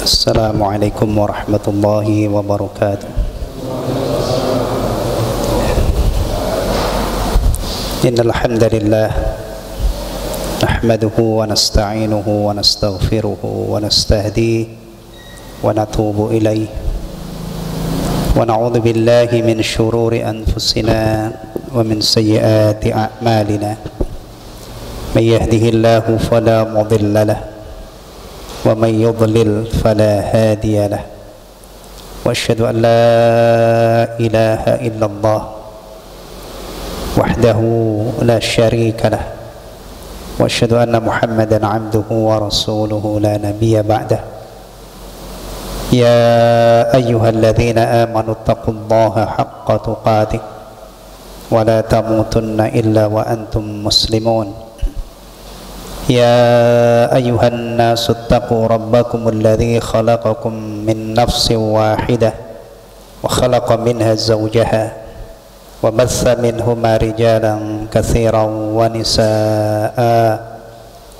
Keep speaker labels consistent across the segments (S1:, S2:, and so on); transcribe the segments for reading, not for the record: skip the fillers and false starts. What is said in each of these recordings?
S1: Assalamualaikum warahmatullahi wabarakatuh. Innal hamdalillah nahmaduhu wa nasta'inuhu wa nastaghfiruhu wa nastahdihi wa natubu ilayhi wa na'udzu billahi min shururi anfusina wa min sayyiati a'malina. May yahdihillahu fala mudilla lahu wa man yudlil fala hadiya lahu. Wa asyhadu an la ilaha illallah wahdahu la syarika lah wa asyhadu anna Muhammadan abduhu wa rasuluhu la nabiyya ba'dah. Ya ayyuhalladzina amanu taqullaha haqqa tuqatih wa la tamutunna illa wa antum muslimun. يا أيها الناس اتقوا ربكم الذي خلقكم من نفس واحدة وخلق منها زوجها وبث منهما رجالا كثيرا ونساء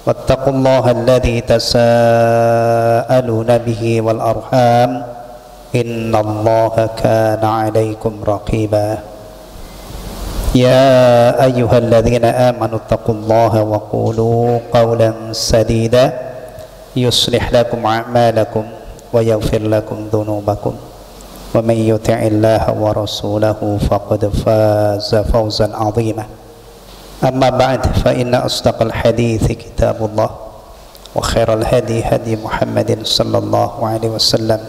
S1: واتقوا الله الذي تساءلون به والأرحام إن الله كان عليكم رقيبا. يا أيها الذين آمنوا اتقوا الله وقولوا قولا سديدا يصلح لكم أعمالكم ويغفر لكم ذنوبكم ومن يطع الله ورسوله فقد فاز فوزا عظيما. أما بعد فإن أصدق الحديث كتاب الله وخير الهدي هدي محمد صلى الله عليه وسلم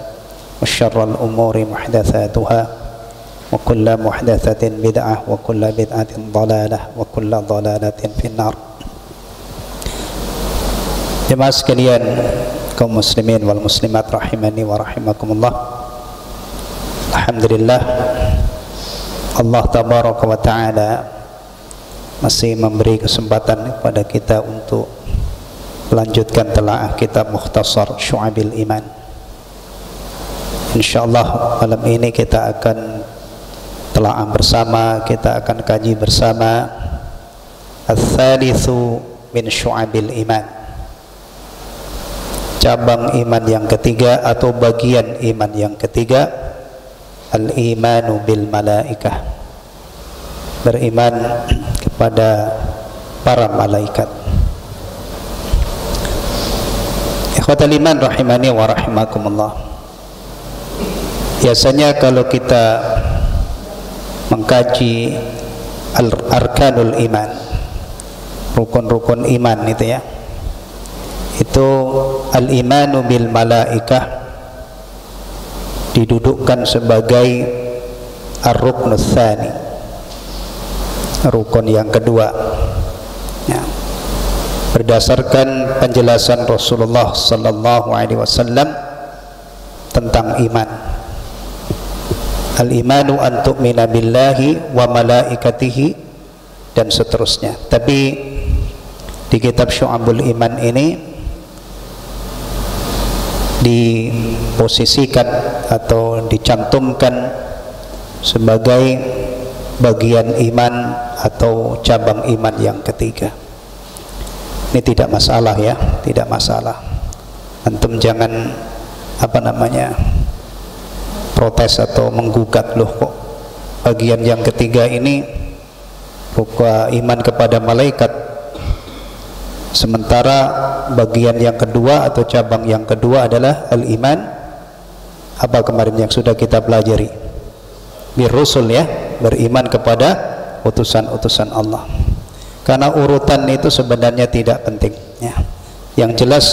S1: وشر الأمور محدثاتها وكل محدثة بدعة وكل بدعة ضلالة وكل ضلالة في النار. Jemaah sekalian kaum muslimin wal muslimat rahimani wa rahimakumullah. Alhamdulillah Allah tabaraka wa taala masih memberi kesempatan kepada kita untuk melanjutkan telaah kitab Mukhtasar Syu'abil Iman. Insyaallah malam ini kita akan telaah bersama, kita akan kaji bersama Ats-Tsalitsu min Syu'abil Iman, cabang iman yang ketiga atau bagian iman yang ketiga, al-imanu bil malaikah, beriman kepada para malaikat. Ikhwatal iman rahimani wa rahimakumullah. Biasanya kalau kita mengkaji arkanul iman, rukun-rukun iman itu ya, itu al-imanu bil malaikah didudukkan sebagai ar-ruknus tsani, rukun yang kedua ya. Berdasarkan penjelasan Rasulullah sallallahu alaihi wasallam tentang iman, al-imanu an tu'mina billahi wa malaikatihi dan seterusnya. Tapi di kitab Syu'abul Iman ini diposisikan atau dicantumkan sebagai bagian iman atau cabang iman yang ketiga. Ini tidak masalah ya, tidak masalah. Antum jangan protes atau menggugat, loh kok bagian yang ketiga ini rukun iman kepada malaikat, sementara bagian yang kedua atau cabang yang kedua adalah al-iman apa kemarin yang sudah kita pelajari, bir-rusul ya, beriman kepada utusan-utusan Allah. Karena urutan itu sebenarnya tidak penting ya. Yang jelas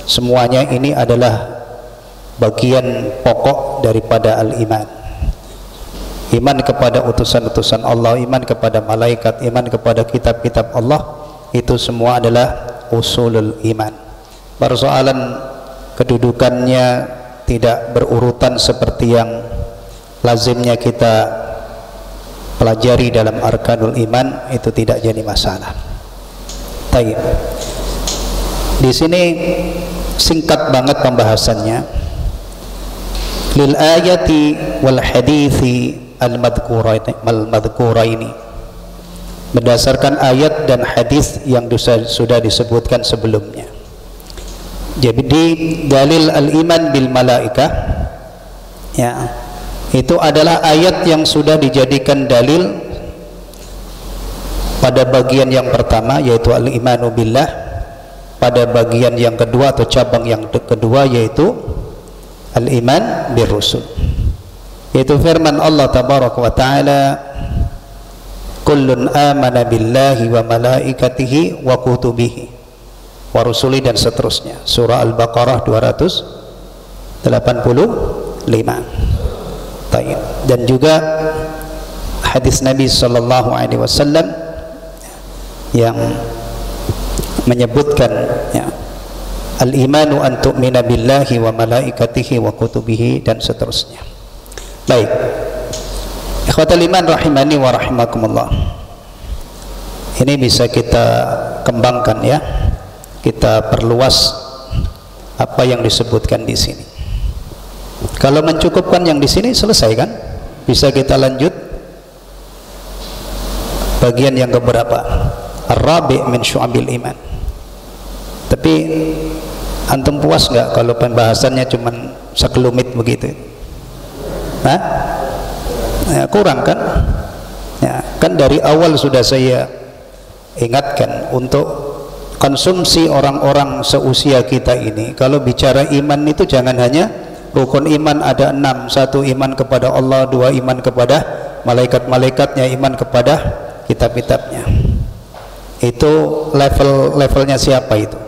S1: semuanya ini adalah bagian pokok daripada al-iman. Iman kepada utusan-utusan Allah, iman kepada malaikat, iman kepada kitab-kitab Allah, itu semua adalah usulul iman. Persoalan kedudukannya tidak berurutan seperti yang lazimnya kita pelajari dalam arkanul iman, itu tidak jadi masalah. Baik. Di sini singkat banget pembahasannya. Lil ayati wal hadithi al-madhkuraini, berdasarkan ayat dan hadis yang sudah disebutkan sebelumnya. Jadi dalil al-iman bil malaikah, ya, itu adalah ayat yang sudah dijadikan dalil pada bagian yang pertama, yaitu al-imanu billah. Pada bagian yang kedua atau cabang yang kedua, yaitu al-iman bir rusul, yaitu firman Allah tabaraka wa ta'ala, kullun amana billahi wa malaikatihi wa kutubihi wa rusuli, dan seterusnya. Surah Al-Baqarah 285. Dan juga hadis Nabi sallallahu alaihi wasallam yang menyebutkan, ya, al-imanu an tu'mina billahi wa malaikatihi wa kutubihi, dan seterusnya. Baik, ikhwatal iman rahimani wa rahimakumullah, ini bisa kita kembangkan, ya, kita perluas apa yang disebutkan di sini. Kalau mencukupkan yang di sini selesai kan? Bisa kita lanjut bagian yang keberapa? Ar-rabi' min syu'abil iman. Tapi antum puas nggak kalau pembahasannya cuman sekelumit begitu? Hah? Ya, kurang kan? Ya, kan dari awal sudah saya ingatkan untuk konsumsi orang-orang seusia kita ini. Kalau bicara iman itu jangan hanya rukun iman ada 6, 1 iman kepada Allah, 2 iman kepada malaikat-malaikatnya, iman kepada kitab-kitabnya. Itu levelnya siapa itu?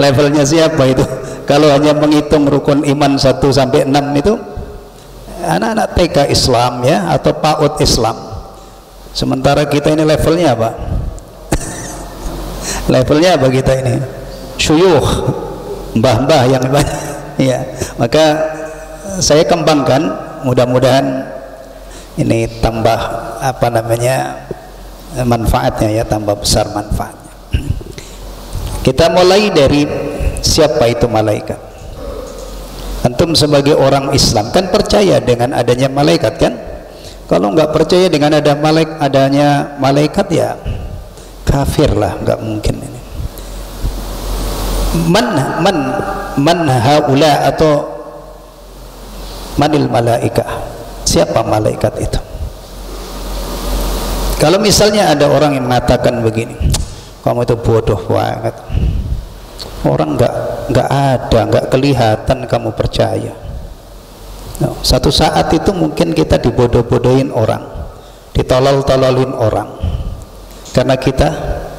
S1: Levelnya siapa itu? Kalau hanya menghitung rukun iman 1 sampai 6 itu anak-anak TK Islam, ya, atau PAUD Islam. Sementara kita ini levelnya apa? Levelnya apa kita ini? Syuyukh, mbah-mbah yang ya. Maka saya kembangkan, mudah-mudahan ini tambah apa namanya manfaatnya, ya, tambah besar manfaatnya. Kita mulai dari siapa itu malaikat. Antum sebagai orang Islam kan percaya dengan adanya malaikat kan? Kalau nggak percaya dengan adanya malaikat, ya kafir lah, nggak mungkin ini. Man haula, atau manil malaikah, siapa malaikat itu? Kalau misalnya ada orang yang mengatakan begini, kamu itu bodoh banget, orang nggak ada, nggak kelihatan kamu percaya. No, satu saat itu mungkin kita dibodoh-bodohin orang, ditolol-tololin orang, karena kita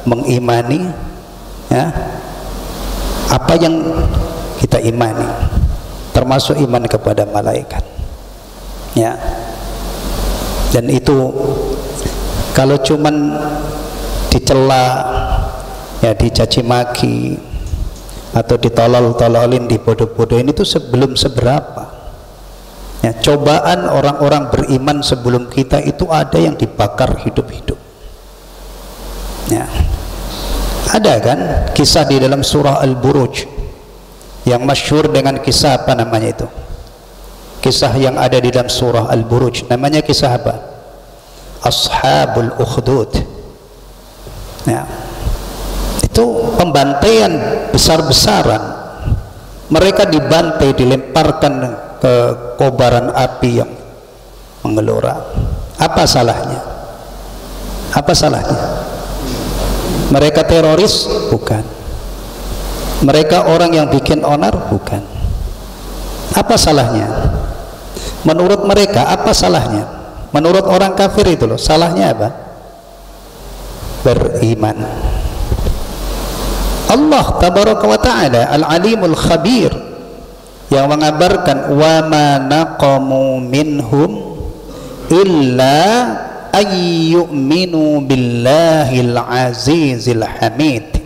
S1: mengimani, ya, apa yang kita imani, termasuk iman kepada malaikat, ya. Dan itu kalau cuman dicela, ya, dicaci maki, atau ditolol-tololin, dibodoh-bodohin, itu belum seberapa. Ya, cobaan orang-orang beriman sebelum kita itu ada yang dibakar hidup-hidup. Ya. Ada kan kisah di dalam surah Al-Buruj yang masyhur dengan kisah apa namanya itu? Kisah yang ada di dalam surah Al-Buruj, namanya kisah apa? Ashabul Ukhdud. Ya. Itu pembantaian besar-besaran. Mereka dibantai, dilemparkan ke kobaran api yang menggelora. Apa salahnya? Apa salahnya? Mereka teroris? Bukan. Mereka orang yang bikin onar? Bukan. Apa salahnya? Menurut mereka apa salahnya? Menurut orang kafir itu loh, salahnya apa? Beriman. Allah tabaraka wa ta'ala al-alimul khabir yang mengabarkan, wa ma naqamu minhum illa ayyuminu billahil azizil hamid.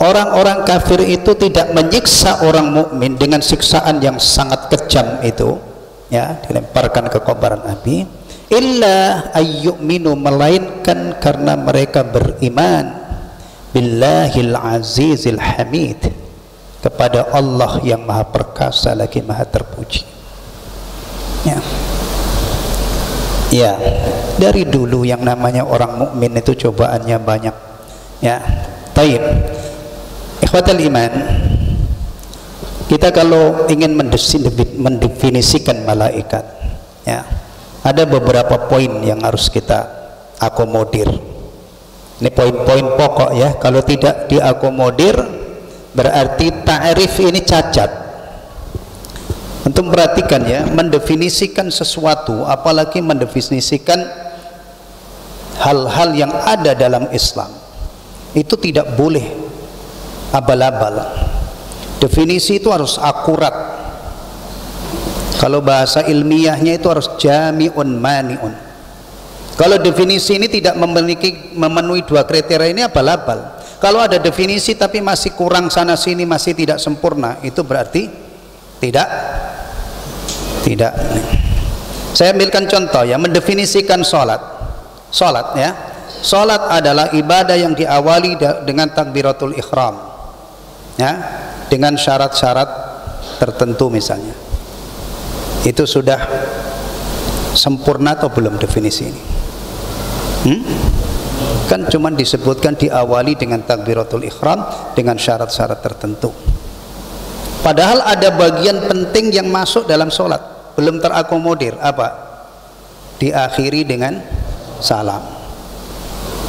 S1: Orang-orang kafir itu tidak menyiksa orang mukmin dengan siksaan yang sangat kejam itu, ya, dilemparkan ke kobaran api, illa ayyuminu, melainkan karena mereka beriman billahil azizil hamid, kepada Allah yang maha perkasa lagi maha terpuji. Ya. Ya, dari dulu yang namanya orang mukmin itu cobaannya banyak. Ya, taib. Ikhwatal iman, kita kalau ingin mendefinisikan malaikat, ya, ada beberapa poin yang harus kita akomodir. Ini poin-poin pokok ya. Kalau tidak diakomodir berarti ta'rif ini cacat. Untuk perhatikan ya, mendefinisikan sesuatu, apalagi mendefinisikan hal-hal yang ada dalam Islam, itu tidak boleh abal-abal. Definisi itu harus akurat. Kalau bahasa ilmiahnya itu harus jami'un mani'un. Kalau definisi ini tidak memenuhi dua kriteria ini abal-abal. Kalau ada definisi tapi masih kurang sana sini, masih tidak sempurna, itu berarti tidak. Saya ambilkan contoh ya, mendefinisikan sholat ya. Sholat adalah ibadah yang diawali dengan takbiratul ihram ya, dengan syarat-syarat tertentu misalnya. Itu sudah sempurna atau belum definisi ini? Kan cuman disebutkan diawali dengan takbiratul ihram dengan syarat-syarat tertentu. Padahal ada bagian penting yang masuk dalam sholat belum terakomodir. Apa? Diakhiri dengan salam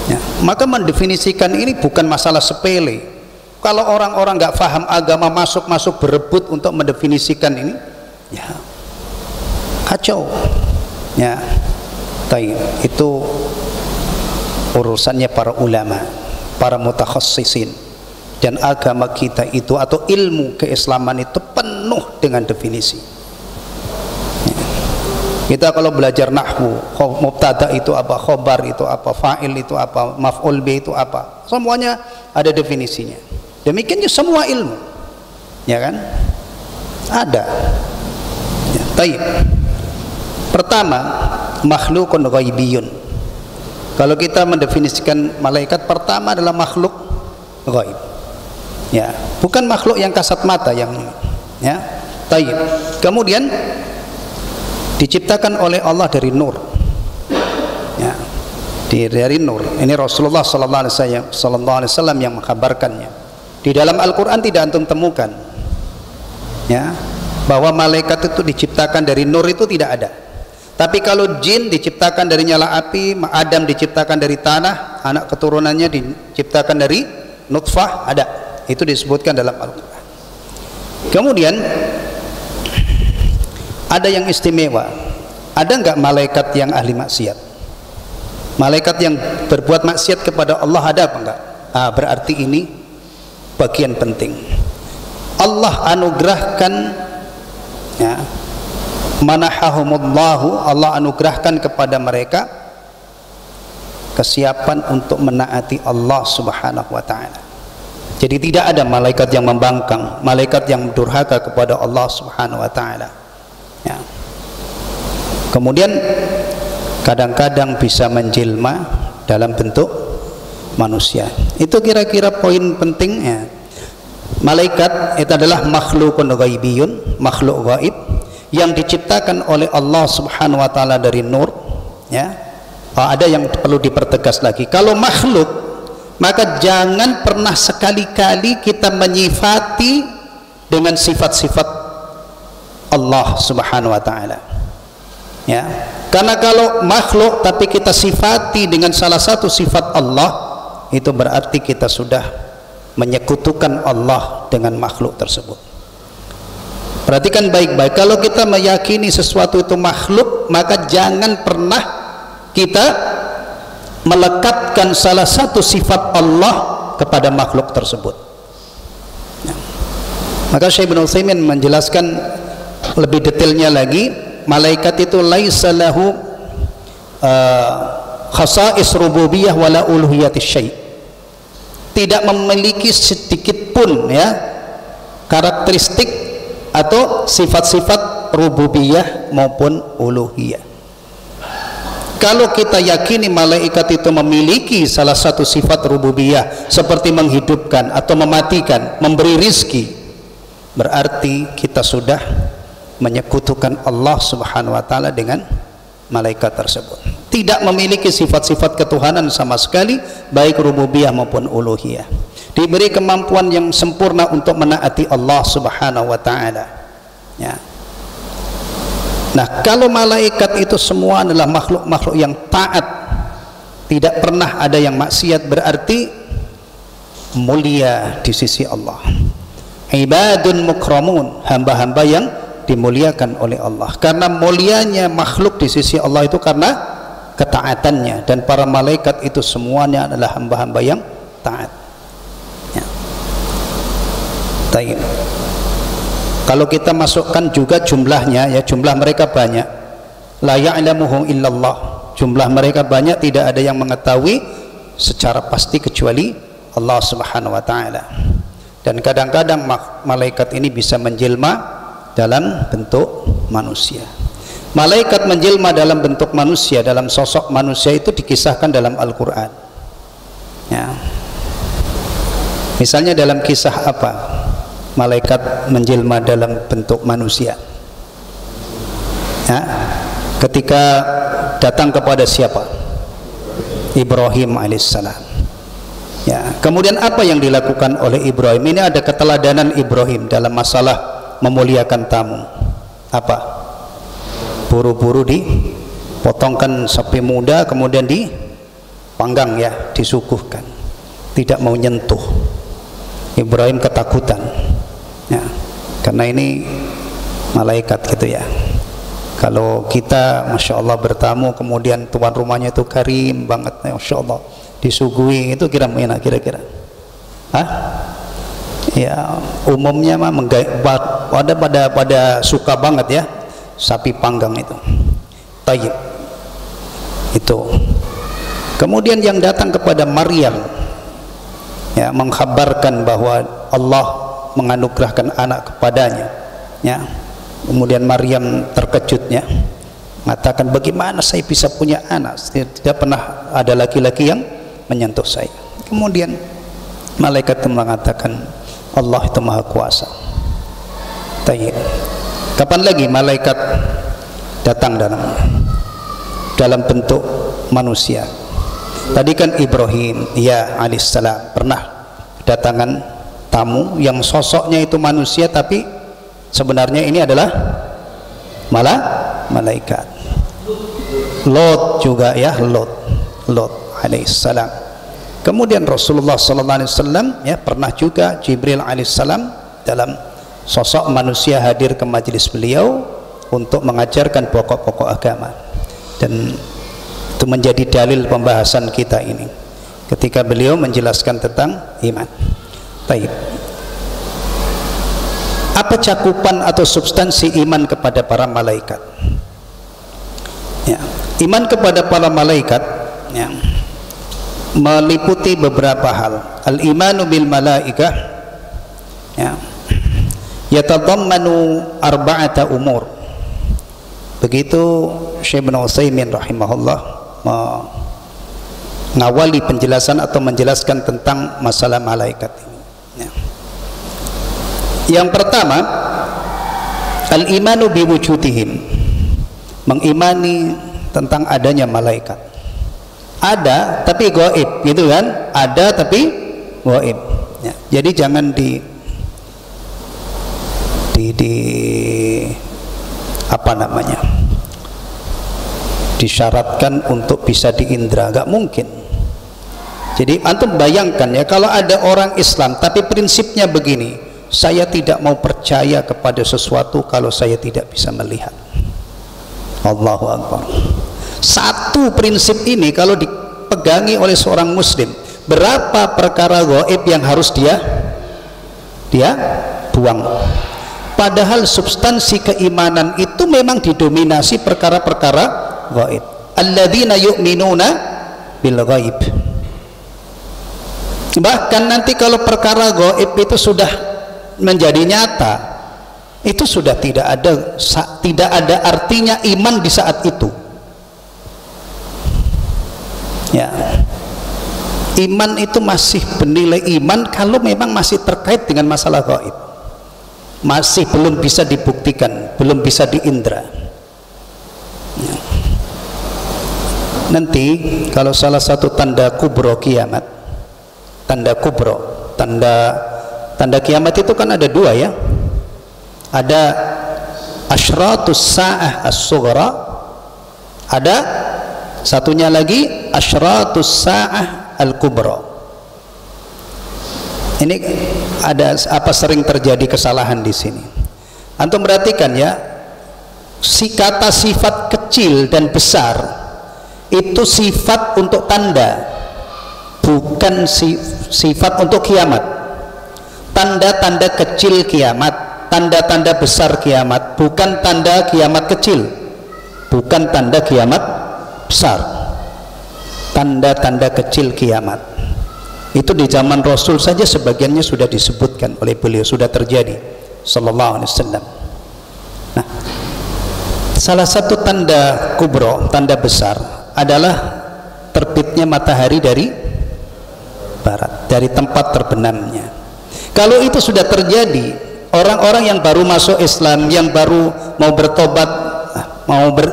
S1: ya. Maka mendefinisikan ini bukan masalah sepele. Kalau orang-orang nggak paham agama masuk berebut untuk mendefinisikan ini, ya kacau ya. Itu urusannya para ulama, para mutakhassisin. Dan agama kita itu atau ilmu keislaman itu penuh dengan definisi. Kita kalau belajar nahwu, mubtada itu apa, khobar itu apa, fa'il itu apa, maf'ul bi itu apa, semuanya ada definisinya. Demikian juga semua ilmu, ya kan? Ada. Ya, taib. Pertama, makhlukun ghaibiyun. Kalau kita mendefinisikan malaikat, pertama adalah makhluk ghaib. Ya, bukan makhluk yang kasat mata yang ini. Ya, taib. Kemudian diciptakan oleh Allah dari nur ya, dari nur. Ini Rasulullah sallallahu alaihi wasallam yang mengkabarkannya. Di dalam Al-Quran tidak antum temukan ya, bahwa malaikat itu diciptakan dari nur, itu tidak ada. Tapi kalau jin diciptakan dari nyala api, Adam diciptakan dari tanah, anak keturunannya diciptakan dari nutfah, ada. Itu disebutkan dalam Al-Quran. Kemudian ada yang istimewa. Ada enggak malaikat yang ahli maksiat? Malaikat yang berbuat maksiat kepada Allah ada apa enggak? Berarti ini bagian penting. Allah anugerahkan ya, manahahumullahu, Allah anugerahkan kepada mereka kesiapan untuk menaati Allah subhanahu wa ta'ala. Jadi tidak ada malaikat yang membangkang, malaikat yang durhaka kepada Allah subhanahu wa ta'ala ya. Kemudian kadang-kadang bisa menjelma dalam bentuk manusia. Itu kira-kira poin pentingnya. Malaikat itu adalah makhlukun ghaibiyun, makhluk gaib yang diciptakan oleh Allah subhanahu wa ta'ala dari nur ya. Ada yang perlu dipertegas lagi. Kalau makhluk, maka jangan pernah sekali-kali kita menyifati dengan sifat-sifat Allah subhanahu wa ta'ala ya. Karena kalau makhluk tapi kita sifati dengan salah satu sifat Allah, itu berarti kita sudah menyekutukan Allah dengan makhluk tersebut. Perhatikan baik-baik, kalau kita meyakini sesuatu itu makhluk, maka jangan pernah kita melekatkan salah satu sifat Allah kepada makhluk tersebut ya. Maka Syekh Ibnu Utsaimin menjelaskan lebih detailnya lagi, malaikat itu laisa lahu khasa'is rububiyah wala uluhiyatis syai'. Tidak memiliki sedikit pun ya karakteristik atau sifat-sifat rububiyah maupun uluhiyah. Kalau kita yakini malaikat itu memiliki salah satu sifat rububiyah seperti menghidupkan atau mematikan, memberi rizki, berarti kita sudah menyekutukan Allah subhanahu wa ta'ala dengan malaikat tersebut. Tidak memiliki sifat-sifat ketuhanan sama sekali, baik rububiyah maupun uluhiyah. diberi kemampuan yang sempurna untuk menaati Allah Subhanahu wa taala. Ya. Nah, kalau malaikat itu semua adalah makhluk-makhluk yang taat, tidak pernah ada yang maksiat, berarti mulia di sisi Allah. Ibadun mukramun, hamba-hamba yang dimuliakan oleh Allah. Karena mulianya makhluk di sisi Allah itu karena ketaatannya, dan para malaikat itu semuanya adalah hamba-hamba yang taat. Ya. Taib. Kalau kita masukkan juga jumlahnya, ya, jumlah mereka banyak. La ya'lamuhu illallah. Jumlah mereka banyak, tidak ada yang mengetahui secara pasti kecuali Allah Subhanahu wa taala. Dan kadang-kadang malaikat ini bisa menjelma dalam bentuk manusia. Malaikat menjelma dalam bentuk manusia, dalam sosok manusia itu dikisahkan dalam Al-Quran. Ya. Misalnya dalam kisah apa malaikat menjelma dalam bentuk manusia? Ya. Ketika datang kepada siapa? Ibrahim alaihissalam. Ya. Kemudian apa yang dilakukan oleh Ibrahim? Ini ada keteladanan Ibrahim dalam masalah memuliakan tamu. Apa? Buru-buru dipotongkan sapi muda, kemudian dipanggang, ya, disuguhkan, tidak mau nyentuh. Ibrahim ketakutan, ya, karena ini malaikat gitu ya. Kalau kita Masya Allah bertamu, kemudian tuan rumahnya itu karim banget, Masya Allah, disuguhi, itu kira-kira hah? Ya, umumnya mah pada suka banget ya sapi panggang itu. Tayyib. Itu. Kemudian yang datang kepada Maryam, ya, mengkhabarkan bahwa Allah menganugerahkan anak kepadanya, ya. Kemudian Maryam terkejutnya, mengatakan, bagaimana saya bisa punya anak? Tidak pernah ada laki-laki yang menyentuh saya. Kemudian malaikat itu mengatakan, Allah itu maha kuasa. Tayyib. Kapan lagi malaikat datang dalam bentuk manusia? Tadi kan Ibrahim, ya, alaihissalam, pernah kedatangan tamu yang sosoknya itu manusia, tapi sebenarnya ini adalah malaikat. Lot juga, ya, Lot alaihissalam. Kemudian Rasulullah SAW, ya, pernah juga Jibril alaihissalam dalam sosok manusia hadir ke majelis beliau untuk mengajarkan pokok-pokok agama, dan itu menjadi dalil pembahasan kita ini ketika beliau menjelaskan tentang iman. Baik, apa cakupan atau substansi iman kepada para malaikat? Ya, iman kepada para malaikat, ya, meliputi beberapa hal. Al-imanu bil malaikah, ya, yatadammanu arba'ata umur. Begitu Syekh bin Utsaimin rahimahullah mengawali penjelasan atau menjelaskan tentang masalah malaikat ini, ya. Yang pertama, al-imanu biwujudihim, mengimani tentang adanya malaikat. Ada tapi gaib, gitu kan? Ada tapi gaib, ya. Jadi jangan apa namanya, disyaratkan untuk bisa diindra, nggak mungkin. Jadi antum bayangkan, ya, kalau ada orang Islam tapi prinsipnya begini, saya tidak mau percaya kepada sesuatu kalau saya tidak bisa melihat. Allahu Akbar. Satu prinsip ini kalau dipegangi oleh seorang muslim, berapa perkara gaib yang harus dia buang. Padahal substansi keimanan itu memang didominasi perkara-perkara gaib. Alladzina yu'minuna bil ghaib. Bahkan nanti kalau perkara gaib itu sudah menjadi nyata, itu sudah tidak ada artinya iman di saat itu. Ya, iman itu masih bernilai iman kalau memang masih terkait dengan masalah gaib, masih belum bisa dibuktikan, belum bisa diindra. Ya. Nanti kalau salah satu tanda kubro kiamat, tanda kubro, tanda kiamat itu kan ada dua ya, ada asyratus sa'ah as-sughra, ada satunya lagi asyratus sa'ah al-kubra. Ini ada apa sering terjadi kesalahan di sini. Antum perhatikan ya, si kata sifat kecil dan besar itu sifat untuk tanda, bukan sifat untuk kiamat. Tanda-tanda kecil kiamat, tanda-tanda besar kiamat, bukan tanda kiamat kecil, bukan tanda kiamat besar. Tanda-tanda kecil kiamat itu di zaman Rasul saja sebagiannya sudah disebutkan oleh beliau, sudah terjadi sallallahu alaihi wasallam. Nah, salah satu tanda kubro, tanda besar adalah terbitnya matahari dari barat, dari tempat terbenamnya. Kalau itu sudah terjadi, orang-orang yang baru masuk Islam, yang baru mau bertobat,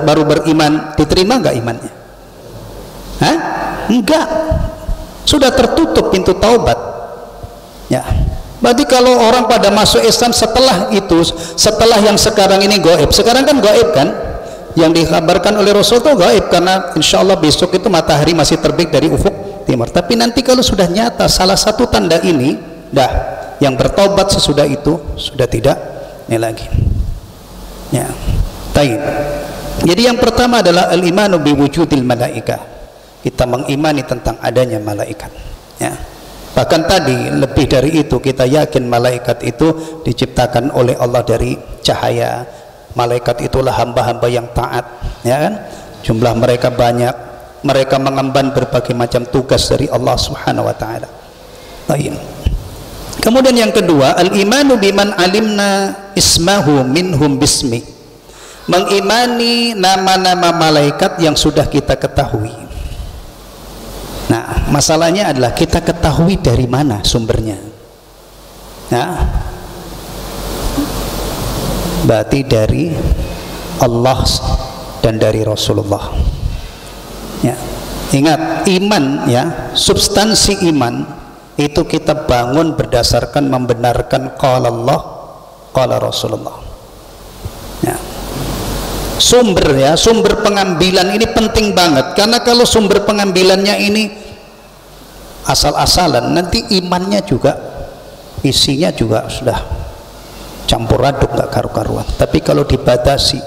S1: baru beriman, diterima nggak imannya? Hah? Enggak. Sudah tertutup pintu taubat ya. Berarti kalau orang pada masuk Islam setelah itu, setelah yang sekarang ini gaib, sekarang kan gaib kan, yang dikabarkan oleh Rasul itu gaib, karena insya Allah besok itu matahari masih terbit dari ufuk timur. Tapi nanti kalau sudah nyata salah satu tanda ini, dah yang bertobat sesudah itu sudah tidak ini lagi ya. Taib. Jadi yang pertama adalah al-imanu biwujudil malaikah, kita mengimani tentang adanya malaikat ya. Bahkan tadi lebih dari itu, kita yakin malaikat itu diciptakan oleh Allah dari cahaya. Malaikat itulah hamba-hamba yang taat ya kan, jumlah mereka banyak, mereka mengemban berbagai macam tugas dari Allah Subhanahu wa taala. Baik. Kemudian yang kedua, al-imanu biman alimna ismahu minhum bismi, mengimani nama-nama malaikat yang sudah kita ketahui. Nah, masalahnya adalah kita ketahui dari mana sumbernya. Nah, berarti dari Allah dan dari Rasulullah. Ya, ingat iman ya, substansi iman itu kita bangun berdasarkan membenarkan qala Allah, qala Rasulullah. Ya. Sumber ya, sumber pengambilan ini penting banget, karena kalau sumber pengambilannya ini asal-asalan, nanti imannya juga, isinya juga sudah campur aduk, nggak karu-karuan. Tapi kalau dibatasi,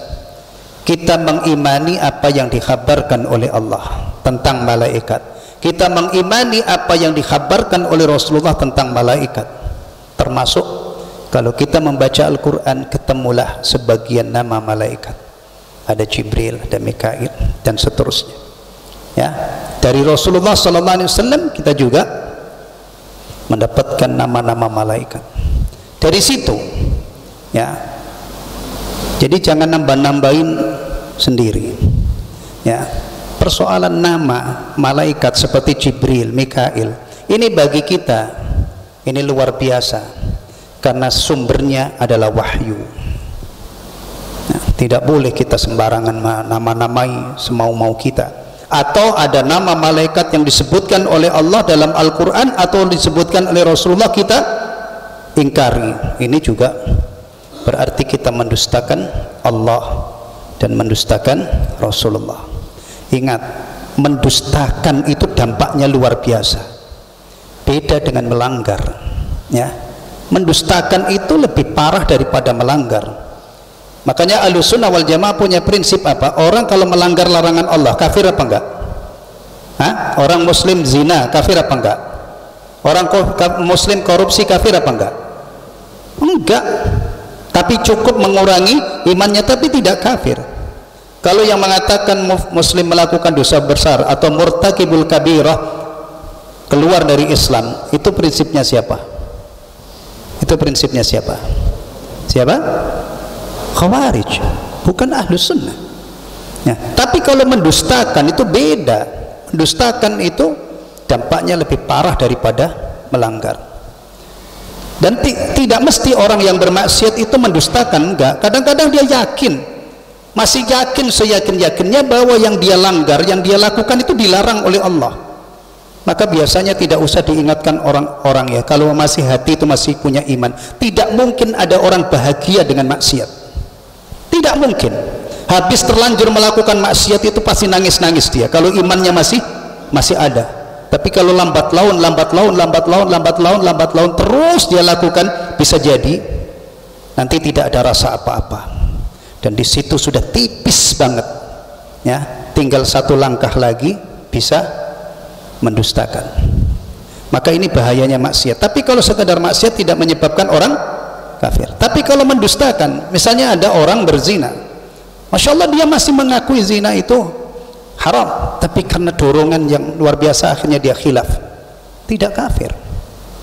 S1: kita mengimani apa yang dikhabarkan oleh Allah tentang malaikat, kita mengimani apa yang dikhabarkan oleh Rasulullah tentang malaikat, termasuk kalau kita membaca Al-Quran ketemulah sebagian nama malaikat, ada Jibril, ada Mikail, dan seterusnya ya. Dari Rasulullah SAW kita juga mendapatkan nama-nama malaikat dari situ ya. Jadi jangan nambah-nambahin sendiri ya. Persoalan nama malaikat seperti Jibril, Mikail, ini bagi kita ini luar biasa, karena sumbernya adalah wahyu. Nah, tidak boleh kita sembarangan nama-namai semau-mau kita. Atau ada nama malaikat yang disebutkan oleh Allah dalam Al-Quran atau disebutkan oleh Rasulullah, kita ingkari. Ini juga berarti kita mendustakan Allah dan mendustakan Rasulullah. Ingat, mendustakan itu dampaknya luar biasa, beda dengan melanggar ya. Mendustakan itu lebih parah daripada melanggar. Makanya Ahlussunnah wal Jamaah punya prinsip apa? Orang kalau melanggar larangan Allah kafir apa enggak? Hah? Orang muslim zina kafir apa enggak? Orang muslim korupsi kafir apa enggak? Enggak. Tapi cukup mengurangi imannya, tapi tidak kafir. Kalau yang mengatakan muslim melakukan dosa besar atau murtakibul kabirah, keluar dari Islam, itu prinsipnya siapa? Itu prinsipnya siapa? Siapa? Khawarij, bukan Ahlus Sunnah ya. Tapi kalau mendustakan itu beda. Mendustakan itu dampaknya lebih parah daripada melanggar. Dan tidak mesti orang yang bermaksiat itu mendustakan, enggak. Kadang-kadang dia yakin, masih yakin seyakin-yakinnya bahwa yang dia langgar, yang dia lakukan itu dilarang oleh Allah. maka biasanya tidak usah diingatkan orang-orang ya, kalau masih hati itu masih punya iman. Tidak mungkin ada orang bahagia dengan maksiat, tidak mungkin. Habis terlanjur melakukan maksiat itu pasti nangis-nangis dia kalau imannya masih ada. Tapi kalau lambat laun terus dia lakukan, bisa jadi nanti tidak ada rasa apa-apa, dan di situ sudah tipis banget ya, tinggal satu langkah lagi bisa mendustakan. Maka ini bahayanya maksiat. Tapi kalau sekadar maksiat tidak menyebabkan orang kafir. Tapi kalau mendustakan, misalnya ada orang berzina, Masya Allah dia masih mengakui zina itu haram, tapi karena dorongan yang luar biasa akhirnya dia khilaf, tidak kafir.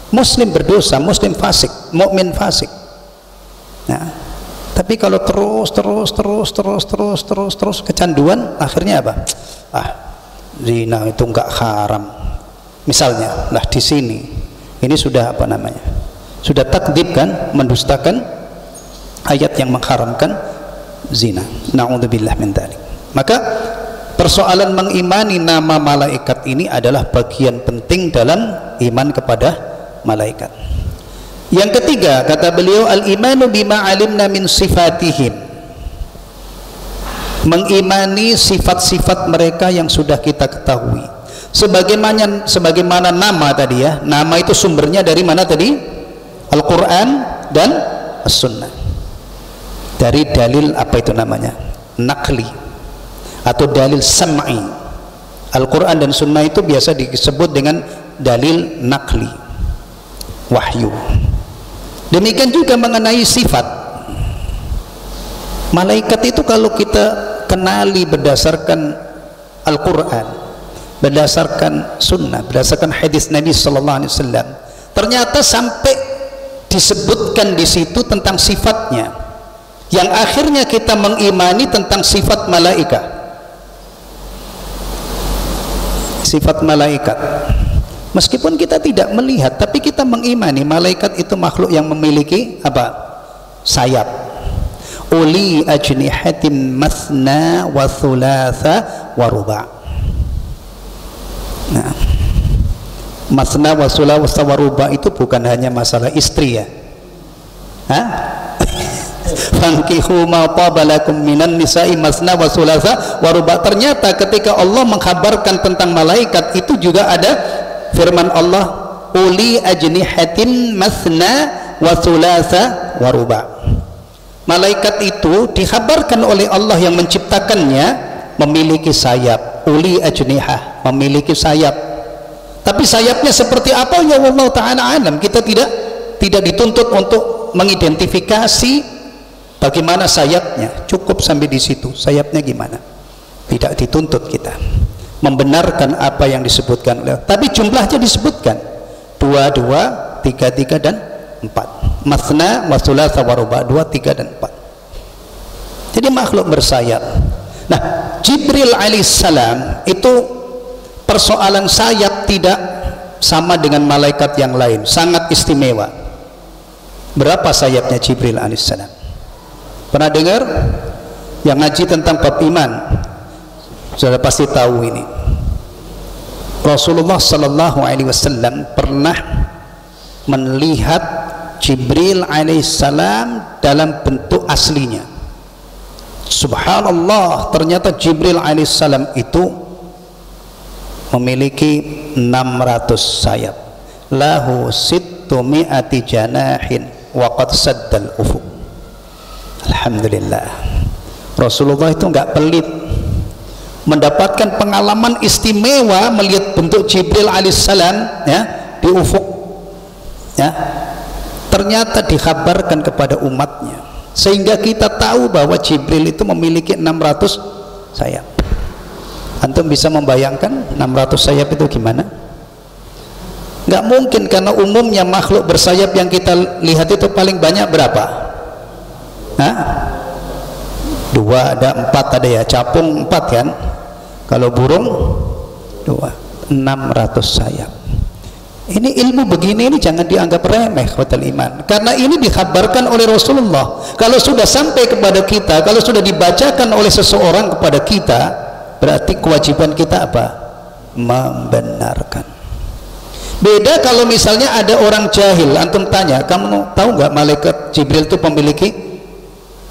S1: Muslim berdosa, muslim fasik, mukmin fasik. Nah, tapi kalau terus kecanduan, akhirnya apa? Zina itu enggak haram. Misalnya, lah di sini ini sudah apa namanya? Sudah takdzib kan, mendustakan ayat yang mengharamkan zina. Na'udzubillah min dzalik. Maka persoalan mengimani nama malaikat ini adalah bagian penting dalam iman kepada malaikat. Yang ketiga, kata beliau, al-imanu bima alimna min sifatihim, mengimani sifat-sifat mereka yang sudah kita ketahui. Sebagaimana nama tadi ya, nama itu sumbernya dari mana tadi? Al-Quran dan As-Sunnah. Dari dalil apa itu namanya? Naqli atau dalil sam'i. Al-Quran dan Sunnah itu biasa disebut dengan dalil naqli, wahyu. Demikian juga mengenai sifat malaikat itu, kalau kita kenali berdasarkan Al-Quran, berdasarkan Sunnah, berdasarkan hadis Nabi Sallallahu Alaihi Wasallam, ternyata sampai disebutkan di situ tentang sifatnya, yang akhirnya kita mengimani tentang sifat malaikat. Sifat malaikat, meskipun kita tidak melihat, tapi kita mengimani malaikat itu makhluk yang memiliki apa? Sayap. Uli ajnihatin mathna wa thulatha wa ruba'. Nah, mathna wa thulatha wa ruba' itu bukan hanya masalah istri ya. Fankihu ma tabalakum minan nisa'i masna wa thulatha wa ruba'. Ternyata ketika Allah mengkhabarkan tentang malaikat itu juga ada firman Allah, uli ajnihatin masna wa thulatha wa ruba'. Malaikat itu dikhabarkan oleh Allah yang menciptakannya memiliki sayap. Uli ajnihah, memiliki sayap. Tapi sayapnya seperti apa ya Allah Ta'ala alam. Kita tidak dituntut untuk mengidentifikasi bagaimana sayapnya, cukup sampai di situ. Sayapnya gimana? Tidak dituntut kita membenarkan apa yang disebutkan oleh, tapi jumlahnya disebutkan 2, 2, 3, 3 dan 4. Mathna wa thulatha wa ruba', 2, 3 dan 4. Jadi makhluk bersayap. Nah, Jibril alaihissalam itu persoalan sayap tidak sama dengan malaikat yang lain, sangat istimewa. Berapa sayapnya Jibril alaihissalam? Pernah dengar? Yang ngaji tentang bab iman sudah pasti tahu ini. Rasulullah sallallahu alaihi wasallam pernah melihat Jibril alaihissalam dalam bentuk aslinya. Subhanallah, ternyata Jibril alaihissalam itu memiliki 600 sayap. Lahu sittu mi'ati janahin wa qad saddal ufuq. Alhamdulillah, Rasulullah itu enggak pelit, mendapatkan pengalaman istimewa melihat bentuk Jibril alaihissalam ya di ufuk ya. Ternyata dikhabarkan kepada umatnya, sehingga kita tahu bahwa Jibril itu memiliki 600 sayap. Antum bisa membayangkan 600 sayap itu gimana? Nggak mungkin, karena umumnya makhluk bersayap yang kita lihat itu paling banyak berapa? 2, ada 4, ada ya, capung 4 kan, kalau burung 2, 600 sayap. Ini ilmu begini ini jangan dianggap remeh, khotul iman, karena ini dikhabarkan oleh Rasulullah. Kalau sudah sampai kepada kita, kalau sudah dibacakan oleh seseorang kepada kita, berarti kewajiban kita apa? Membenarkan. Beda kalau misalnya ada orang jahil, antum tanya, kamu tahu nggak malaikat Jibril itu memiliki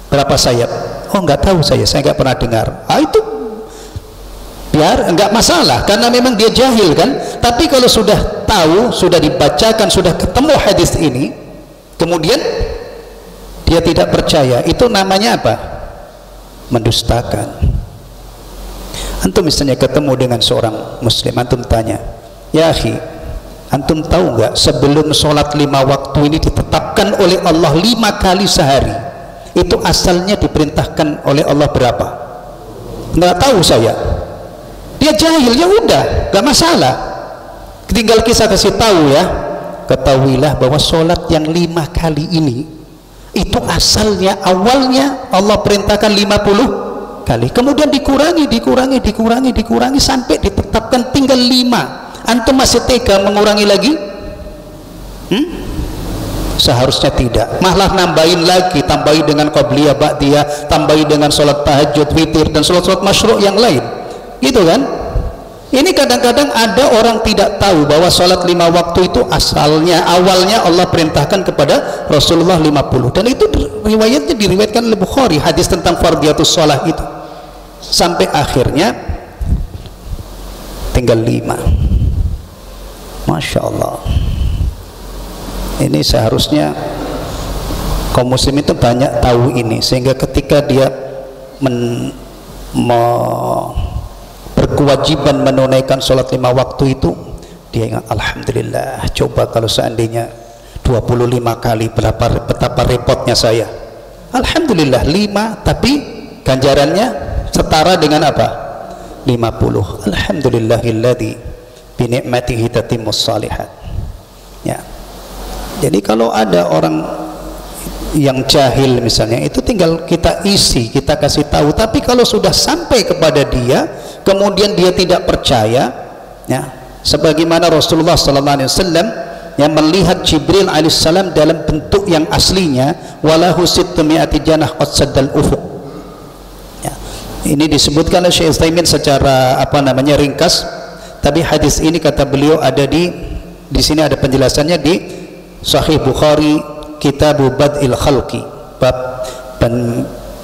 S1: berapa sayap? Oh nggak tahu saya nggak pernah dengar. Itu biar nggak masalah, karena memang dia jahil kan. Tapi kalau sudah tahu, sudah dibacakan, sudah ketemu hadis ini, kemudian dia tidak percaya, itu namanya apa? Mendustakan. Antum misalnya ketemu dengan seorang muslim, antum tanya, ya akhi, antum tahu nggak sebelum sholat 5 waktu ini ditetapkan oleh Allah 5 kali sehari, itu asalnya diperintahkan oleh Allah berapa? Nggak tahu saya. Dia jahil, ya udah, nggak masalah. Tinggal kita kasih tahu ya, ketahuilah bahwa sholat yang 5 kali ini itu asalnya awalnya Allah perintahkan 50 kali, kemudian dikurangi sampai ditetapkan tinggal 5. Antum masih tega mengurangi lagi? Seharusnya tidak, malah nambahin lagi, tambahin dengan qabliyah, ba'diyah, tambahin dengan sholat tahajud, witir, dan sholat-sholat masyru' yang lain, gitu kan? Ini kadang-kadang ada orang tidak tahu bahwa sholat 5 waktu itu asalnya, awalnya Allah perintahkan kepada Rasulullah 50, dan itu riwayatnya diriwayatkan oleh Bukhari, hadis tentang fardiyatus sholat itu, sampai akhirnya tinggal 5. Masya Allah. Ini seharusnya kaum muslim itu banyak tahu ini, sehingga ketika dia berkewajiban menunaikan sholat 5 waktu itu, dia ingat, alhamdulillah, coba kalau seandainya 25 kali, betapa repotnya saya. Alhamdulillah 5, tapi ganjarannya setara dengan apa? 50. Alhamdulillahilladzi binikmatihi tatimmus shalihat. Ya. Jadi kalau ada orang yang jahil misalnya, itu tinggal kita isi, kita kasih tahu. Tapi kalau sudah sampai kepada dia, kemudian dia tidak percaya, ya, sebagaimana Rasulullah SAW yang melihat Jibril alaihissalam dalam bentuk yang aslinya, walahu sittumi'ati janah qad saddal ufuq. Ya. Ini disebutkan oleh Syekh Utsaimin secara ringkas, tapi hadis ini kata beliau ada di sini ada penjelasannya di Sahih Bukhari, Kitabu Bad'il Khalqi, bab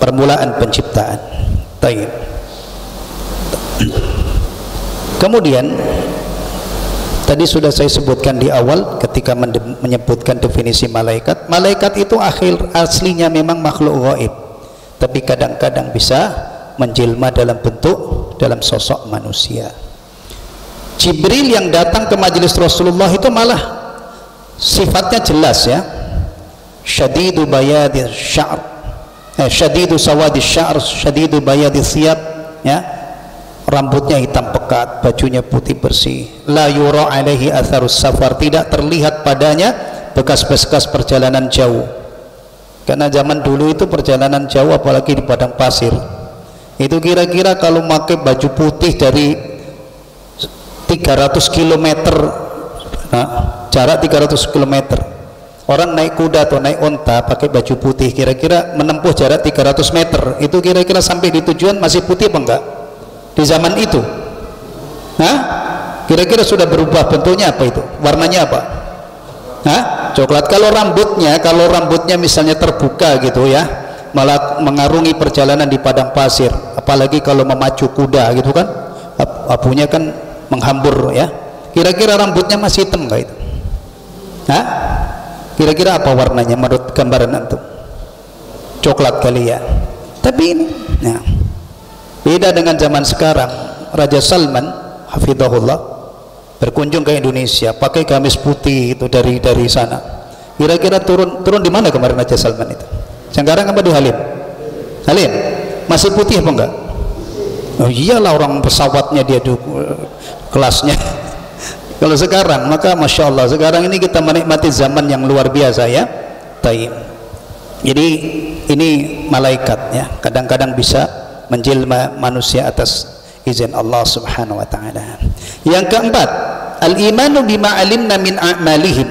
S1: permulaan penciptaan. Taib. Kemudian tadi sudah saya sebutkan di awal ketika menyebutkan definisi malaikat. Malaikat itu aslinya memang makhluk gaib, tapi kadang-kadang bisa menjelma dalam bentuk, dalam sosok manusia. Jibril yang datang ke majelis Rasulullah itu malah sifatnya jelas ya, syadidu bayadi sya'r, syadidu sawadi sya'r, syadidu bayadi thiyab, ya, rambutnya hitam pekat, bajunya putih bersih, la yura alaihi atharus safar, tidak terlihat padanya bekas-bekas perjalanan jauh. Karena zaman dulu itu perjalanan jauh, apalagi di padang pasir, itu kira-kira kalau pakai baju putih dari 300 km, jarak 300 km, orang naik kuda atau naik onta pakai baju putih, kira-kira menempuh jarak 300 meter, itu kira-kira sampai di tujuan masih putih apa enggak di zaman itu? Kira-kira sudah berubah bentuknya apa itu? Warnanya apa? Coklat. Kalau rambutnya misalnya terbuka gitu ya, malah mengarungi perjalanan di padang pasir, apalagi kalau memacu kuda gitu kan, abunya kan menghambur ya, kira-kira rambutnya masih hitam enggak itu? Kira-kira apa warnanya menurut gambaran antum? Coklat kali ya. Tapi ini ya, beda dengan zaman sekarang. Raja Salman hafizahullah berkunjung ke Indonesia pakai gamis putih itu dari sana. Kira-kira turun di mana kemarin Raja Salman itu? Sekarang apa di Halim? Halim masih putih apa enggak? Oh iyalah, orang pesawatnya dia kelasnya. Kalau sekarang, maka masya Allah, sekarang ini kita menikmati zaman yang luar biasa ya. Taib. Jadi ini malaikat ya, kadang-kadang bisa menjelma manusia atas izin Allah Subhanahu wa taala. Yang keempat, al-imanu bima alimna min a'malihim,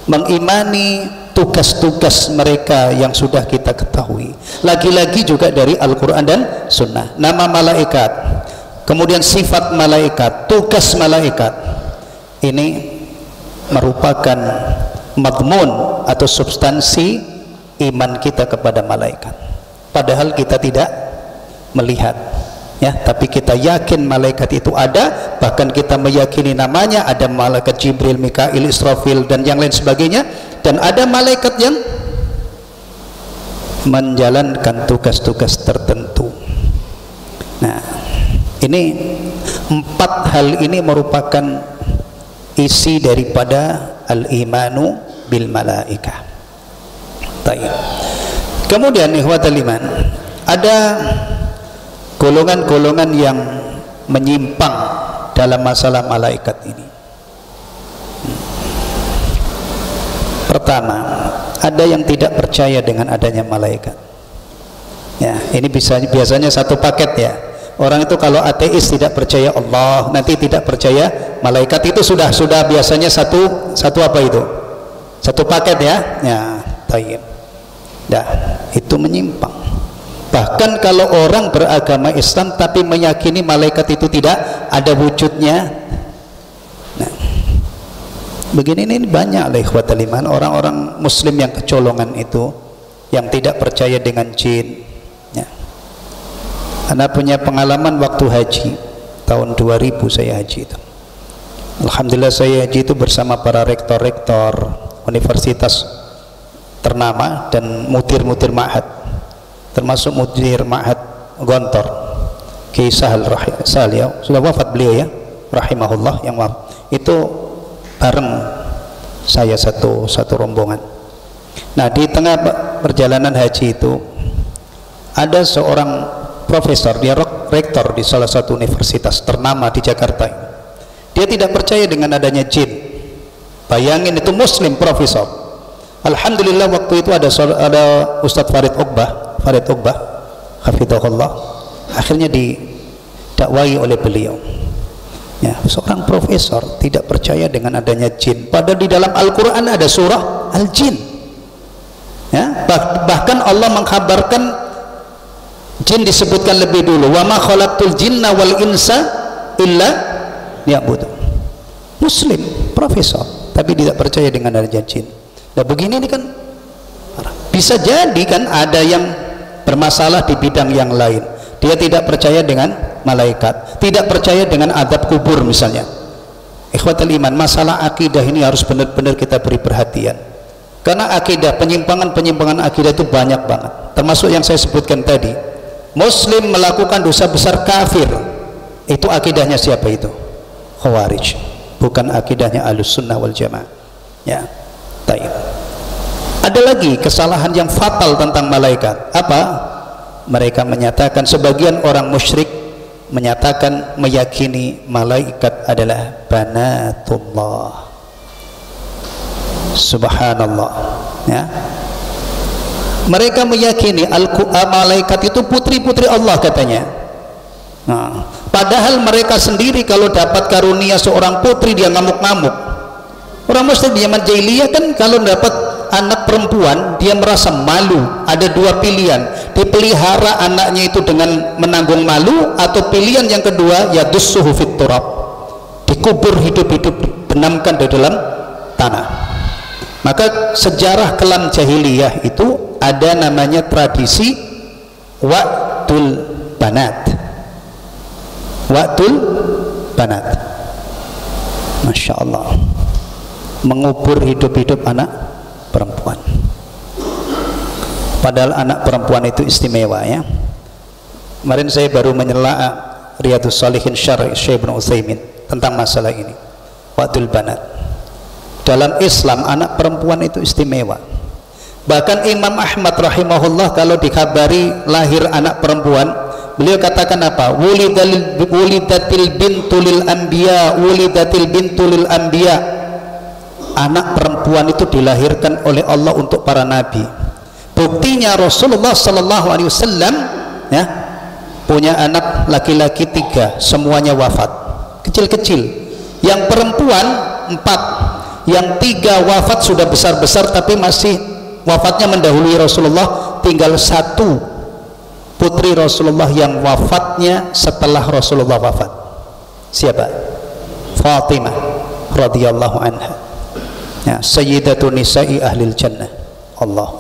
S1: mengimani tugas-tugas mereka yang sudah kita ketahui, lagi-lagi juga dari Al-Quran dan Sunnah. Nama malaikat, kemudian sifat malaikat, tugas malaikat, ini merupakan madmun atau substansi iman kita kepada malaikat, padahal kita tidak melihat, ya, tapi kita yakin malaikat itu ada, bahkan kita meyakini namanya, ada malaikat Jibril, Mikail, Israfil dan yang lain sebagainya, dan ada malaikat yang menjalankan tugas-tugas tertentu. Nah, ini 4 hal ini merupakan isi daripada al-imanu bil malaikah. Baik. Kemudian ikhwatal iman, ada golongan-golongan yang menyimpang dalam masalah malaikat ini. Pertama, ada yang tidak percaya dengan adanya malaikat. Ya, ini biasanya satu paket ya. Orang itu kalau ateis tidak percaya Allah, nanti tidak percaya malaikat, itu sudah biasanya satu apa itu? Satu paket ya. Ya, tayyib. Nah, itu menyimpang. Bahkan kalau orang beragama Islam tapi meyakini malaikat itu tidak ada wujudnya. Nah, begini ini banyak lah ikhwatal iman, orang-orang muslim yang kecolongan itu, yang tidak percaya dengan jin. Ya. Anda punya pengalaman waktu haji tahun 2000 saya haji itu. Alhamdulillah saya haji itu bersama para rektor-rektor universitas ternama dan mudir-mudir ma'had, termasuk mudir ma'had Gontor Kiai Sahal ya, sudah wafat beliau ya, rahimahullah, yang wafat itu bareng saya satu rombongan. Nah, di tengah perjalanan haji itu ada seorang profesor, dia rektor di salah satu universitas ternama di Jakarta. Dia tidak percaya dengan adanya jin. Bayangin, itu muslim profesor. Alhamdulillah waktu itu ada Ustadz Farid Uqbah hafidhahullah, akhirnya didakwai oleh beliau. Ya, seorang profesor tidak percaya dengan adanya jin, padahal di dalam Al-Quran ada surah Al-Jin. Ya, bahkan Allah mengkhabarkan jin disebutkan lebih dulu, wa ma khalaqtul jinna wal insa illa liya'budun. Muslim, profesor, tapi tidak percaya dengan adanya jin. Nah, begini ini kan bisa jadi kan ada yang bermasalah di bidang yang lain. Dia tidak percaya dengan malaikat, tidak percaya dengan adab kubur misalnya. Ikhwatul iman, masalah akidah ini harus benar-benar kita beri perhatian. Karena akidah, penyimpangan akidah itu banyak banget. Termasuk yang saya sebutkan tadi. Muslim melakukan dosa besar kafir, itu akidahnya siapa itu? Khawarij, bukan akidahnya Ahlus Sunnah wal Jamaah. Ya, taib. Ada lagi kesalahan yang fatal tentang malaikat. Apa? Mereka menyatakan, sebagian orang musyrik menyatakan, meyakini malaikat adalah banatullah. Subhanallah. Ya. Mereka meyakini malaikat itu putri-putri Allah katanya. Nah, padahal mereka sendiri kalau dapat karunia seorang putri dia ngamuk-ngamuk. Orang muslim di zaman jahiliyah kan kalau dapat anak perempuan dia merasa malu. Ada dua pilihan, dipelihara anaknya itu dengan menanggung malu, atau pilihan yang kedua yadussuhu fit turab, dikubur hidup-hidup, benamkan di dalam tanah. Maka sejarah kelam jahiliyah itu ada namanya tradisi wa'tul banat. Wa'tul banat, Masya Allah, mengubur hidup-hidup anak perempuan. Padahal anak perempuan itu istimewa ya. Kemarin saya baru menyela Riyadhus Shalihin Syarh Syekh Ibnu Utsaimin tentang masalah ini, wa'tul banat. Dalam Islam anak perempuan itu istimewa. Bahkan Imam Ahmad rahimahullah kalau dikabari lahir anak perempuan, beliau katakan apa? Wulidatil bintu lil anbiya, wulidatil bintu lil anbiya. Anak perempuan itu dilahirkan oleh Allah untuk para nabi. Buktinya Rasulullah sallallahu alaihi wasallam ya punya anak laki-laki 3, semuanya wafat kecil-kecil. Yang perempuan 4, yang 3 wafat sudah besar-besar tapi masih wafatnya mendahului Rasulullah. Tinggal 1 putri Rasulullah yang wafatnya setelah Rasulullah wafat. Siapa? Fatimah radhiyallahu anha. Ya, sayyidatun nisa'i ahlil jannah. Allah.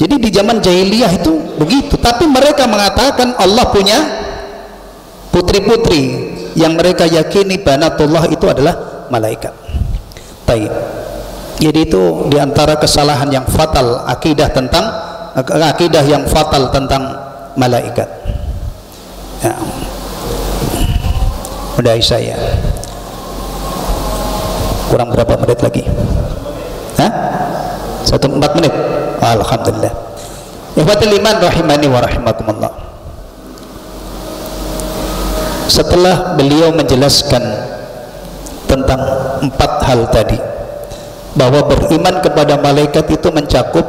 S1: Jadi di zaman jahiliyah itu begitu, tapi mereka mengatakan Allah punya putri-putri yang mereka yakini banatullah itu adalah malaikat. Taib. Jadi itu diantara kesalahan yang fatal, akidah yang fatal tentang malaikat. Ya. Udah saya. Kurang berapa menit lagi? Hah? 4 menit. Alhamdulillah. Ikhwatul iman rahimani wa rahimakumullah. Setelah beliau menjelaskan tentang 4 hal tadi, bahwa beriman kepada malaikat itu mencakup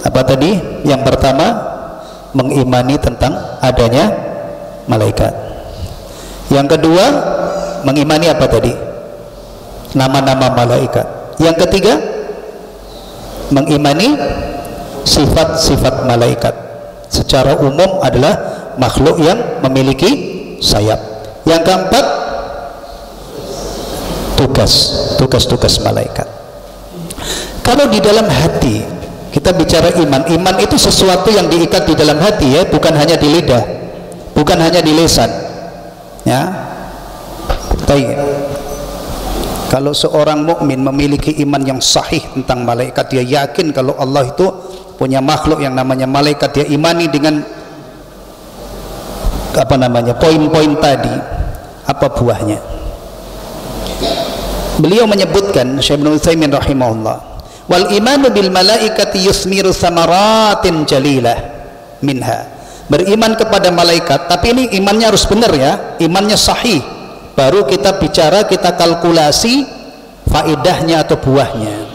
S1: apa tadi? Yang pertama, mengimani tentang adanya malaikat. Yang kedua, mengimani apa tadi? Nama-nama malaikat. Yang ketiga, mengimani sifat-sifat malaikat. Secara umum adalah makhluk yang memiliki sayap. Yang keempat, tugas-tugas malaikat. Kalau di dalam hati kita bicara iman, iman itu sesuatu yang diikat di dalam hati, ya, bukan hanya di lidah, bukan hanya di lisan, ya. Baik. Kalau seorang mukmin memiliki iman yang sahih tentang malaikat, dia yakin kalau Allah itu punya makhluk yang namanya malaikat, dia imani dengan apa namanya poin-poin tadi. Apa buahnya? Beliau menyebutkan, Syekh Ibnu Utsaimin rahimahullah, wal imanu bil malaikati yusmiru samaratin jalilah minha. Beriman kepada malaikat, tapi ini imannya harus benar, ya, imannya sahih. Baru kita bicara, kita kalkulasi faedahnya atau buahnya.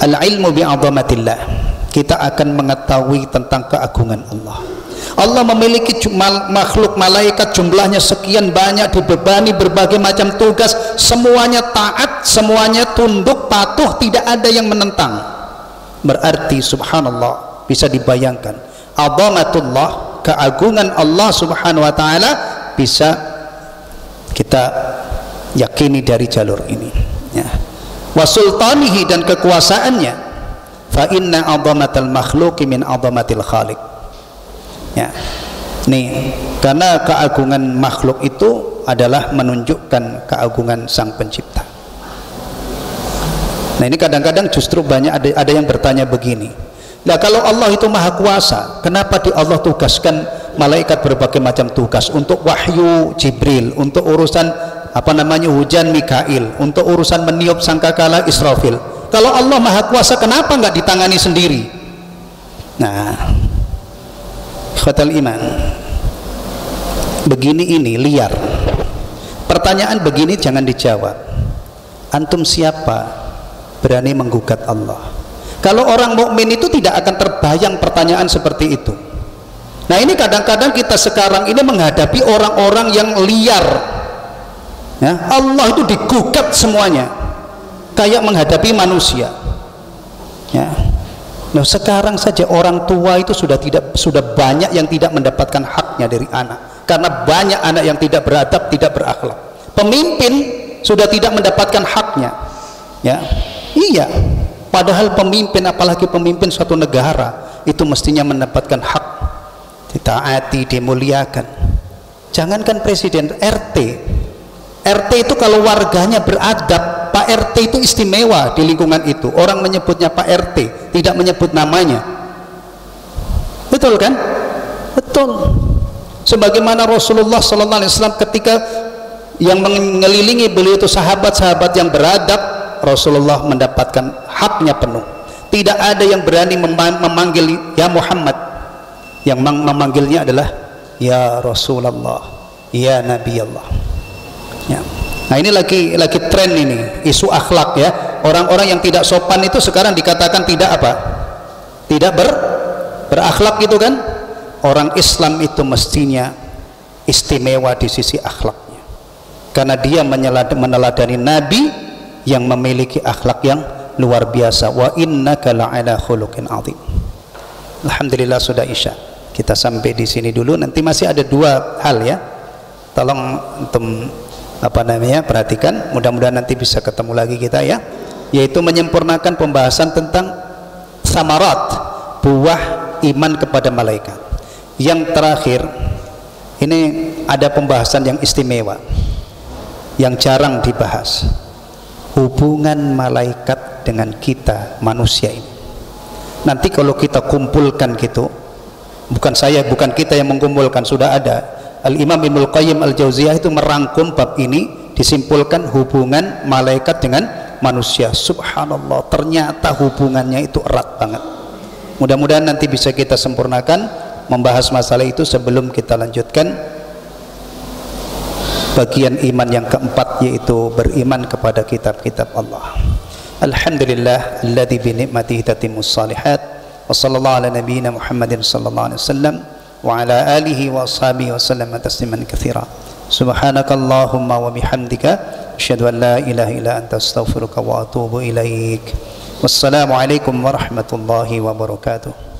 S1: Al-ilmu bi'azamatillah, kita akan mengetahui tentang keagungan Allah. Allah memiliki makhluk malaikat, jumlahnya sekian banyak, dibebani berbagai macam tugas, semuanya taat, semuanya tunduk, patuh, tidak ada yang menentang. Berarti subhanallah, bisa dibayangkan azamatullah, keagungan Allah subhanahu wa ta'ala bisa kita yakini dari jalur ini, ya. Wa sultanihi, dan kekuasaannya, fa inna azamatal makhluqi min azamatil khaliq, ya. Nih, karena keagungan makhluk itu adalah menunjukkan keagungan sang pencipta. Nah, ini kadang-kadang justru banyak ada yang bertanya begini, nah kalau Allah itu maha kuasa, kenapa Allah tugaskan malaikat berbagai macam tugas, untuk wahyu Jibril, untuk urusan apa namanya hujan Mikail, untuk urusan meniup sangkakala Israfil. Kalau Allah maha kuasa, kenapa nggak ditangani sendiri? Nah, ikhwatal iman, begini ini liar. Pertanyaan begini jangan dijawab. Antum siapa berani menggugat Allah? Kalau orang mukmin itu tidak akan terbayang pertanyaan seperti itu. Nah, ini kadang-kadang kita sekarang ini menghadapi orang-orang yang liar, ya. Allah itu digugat semuanya, kayak menghadapi manusia, ya. Nah, sekarang saja orang tua itu sudah banyak yang tidak mendapatkan haknya dari anak, karena banyak anak yang tidak beradab, tidak berakhlak. Pemimpin sudah tidak mendapatkan haknya, ya. Iya, padahal pemimpin, apalagi pemimpin suatu negara, itu mestinya mendapatkan hak, ditaati, dimuliakan. Jangankan presiden, RT itu kalau warganya beradab, Pak RT itu istimewa di lingkungan itu. Orang menyebutnya Pak RT, tidak menyebut namanya. Betul kan? Betul. Sebagaimana Rasulullah SAW ketika yang mengelilingi beliau itu sahabat-sahabat yang beradab, Rasulullah mendapatkan haknya penuh. Tidak ada yang berani memanggil ya Muhammad, yang memanggilnya adalah ya Rasulullah, ya Nabi Allah, ya. Nah, ini lagi tren ini, isu akhlak, ya. Orang-orang yang tidak sopan itu sekarang dikatakan tidak apa? Tidak berakhlak gitu kan? Orang Islam itu mestinya istimewa di sisi akhlaknya, karena dia meneladani Nabi yang memiliki akhlak yang luar biasa. Wa innaka la'ala khuluqin 'adzim. Alhamdulillah sudah Isya. Kita sampai di sini dulu. Nanti masih ada 2 hal, ya. Tolong perhatikan. Mudah-mudahan nanti bisa ketemu lagi kita, ya. yaitu menyempurnakan pembahasan tentang samarat, buah iman kepada malaikat. Yang terakhir ini ada pembahasan yang istimewa yang jarang dibahas, hubungan malaikat dengan kita manusia ini. Nanti kalau kita kumpulkan gitu, bukan kita yang mengumpulkan, sudah ada Al-Imam Ibnul Qayyim Al-Jauziyah itu merangkum bab ini, disimpulkan hubungan malaikat dengan manusia. Subhanallah, ternyata hubungannya itu erat banget. Mudah-mudahan nanti bisa kita sempurnakan membahas masalah itu sebelum kita lanjutkan bagian iman yang keempat, yaitu beriman kepada kitab-kitab Allah. Alhamdulillah alladzi bi ni'matihi tatimmus shalihat, wa sallallahu ala nabiyyina Muhammadin sallallahu alaihi wasallam wa ala alihi wa ashabihi wa sallama tasliman katsira. Subhanakallahumma wa bihamdika asyhadu an la ilaha illa anta astaghfiruka wa atubu ilaik. Wassalamu alaikum warahmatullahi wabarakatuh.